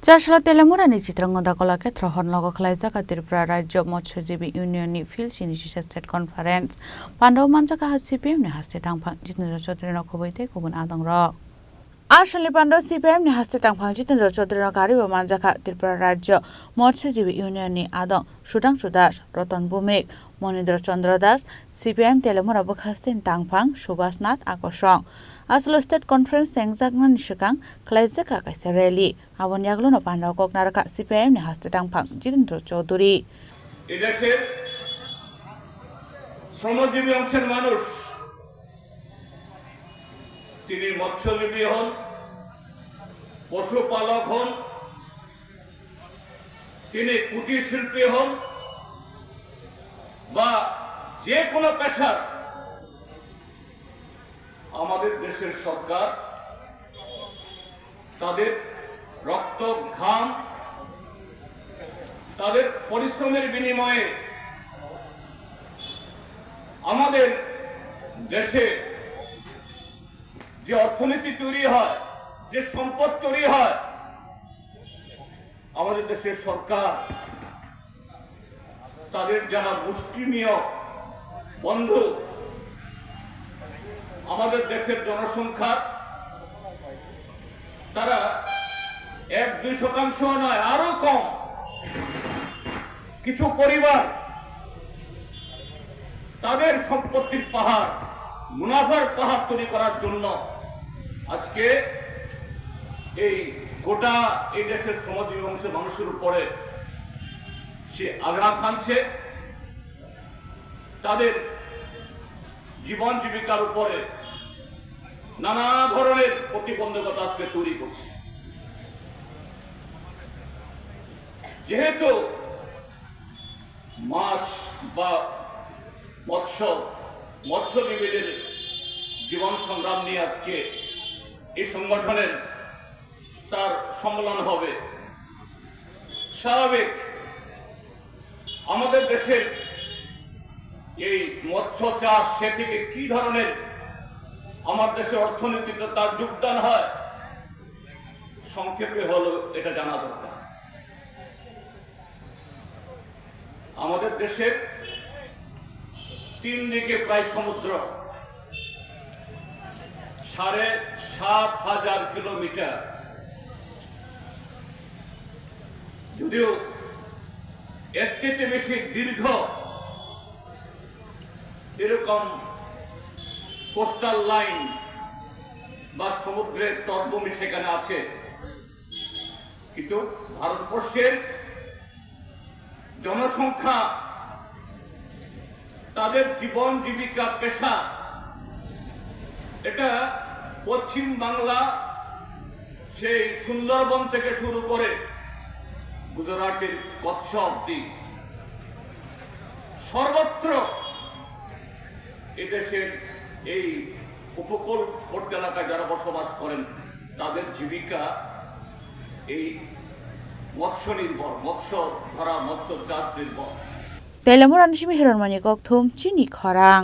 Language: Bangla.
চারশালা তেলেমুরানি চিত্রাঙ্গদা কলাক্ষেত্র হরনগ খালাইজাকা ত্রিপুরা রাজ্য মৎস্যজীবী ইউনিয়ননি ফিল্ড সিনিসিসা স্টেট কনফারেন্স পান্ডব মানজাকা হাস সিপিএম নি হাস্তে টাংফাং जितेन्द्र चौधरी नखबैते गुबुन आदं र आसामनि पान्डव सिपिएम नि हास्ते टांफां जितेन्द्र चौधरी गारिबो मानजाका त्रिपुरा राज्य मत्स्यजीवी इउनियननि आदं सुदांशु दास रतन भौमिक मनिन्द्र चन्द्र दास सिपिएम तेलेमुरा बखास्ते टांफां सुभाष नाथ आकर्षण आसल स्टेट कनफारेन्स सेंजागनानि सिगां खालाइजाका कायसा रैली आबन यागलुनो पान्डव ककनारका सिपिएम नि हास्ते टांफां जितेन्द्र चौधरी এদেশের শ্রমজীবী অংশের মানুষ তিনি মৎস্যজীবী হন, পশুপালক হন, তিনি কুটির শিল্পী হন বা যে কোনো পেশার আমাদের দেশের সরকার তাদের রক্ত ঘাম তাদের পরিশ্রমের বিনিময়ে আমাদের দেশে যে অর্থনীতি তৈরি হয়, যে সম্পদ তৈরি হয়, আমাদের দেশের সরকার তাদের যারা মুষ্টিমেয় বন্ধু, আমাদের দেশের জনসংখ্যা তারা 1-2% নয়, আরো কম কিছু পরিবার তাদের সম্পত্তির পাহাড়, মুনাফার পাহাড় তৈরি করার জন্য আজকে এই গোটা এই দেশের শ্রমজীবী অংশের মানুষের উপরে সে আঘাত হানছে, তাদের জীবন জীবিকার উপরে নানা ধরনের প্রতিবন্ধকতা আজকে তৈরি করছে। যেহেতু মাছ বা মৎস্যজীবীদের জীবন সংগ্রাম নিয়ে আজকে এই সংগঠনের তার সম্মেলন হবে, স্বাভাবিক আমাদের দেশের এই মৎস্য চাষ সে থেকে কি ধরনের আমার দেশের অর্থনীতিতে তার যোগদান হয় সংক্ষেপে হলো এটা জানা দরকার। আমাদের দেশের 3 দিকে প্রায় সমুদ্র, 7,500 কিলোমিটার, যদিও এর চেয়ে বেশি দীর্ঘ এরকম কোস্টাল লাইন বা সমুদ্রের তটভূমি সেখানে আছে, কিন্তু ভারতবর্ষের জনসংখ্যা, তাদের জীবন জীবিকা পেশা, এটা পশ্চিম বাংলা সেই সুন্দরবন থেকে শুরু করে গুজরাটের কচ্ছ অব্দি সর্বত্র এদেশের এই উপকূলবর্তী এলাকায় যারা বসবাস করেন তাদের জীবিকা এই মৎস্য নির্ভর, মৎস্য ধরা, মৎস্য চাষ নির্ভর। তেলেমুরানি সিমি হিরণমণি গকথুম চিনি খরাং।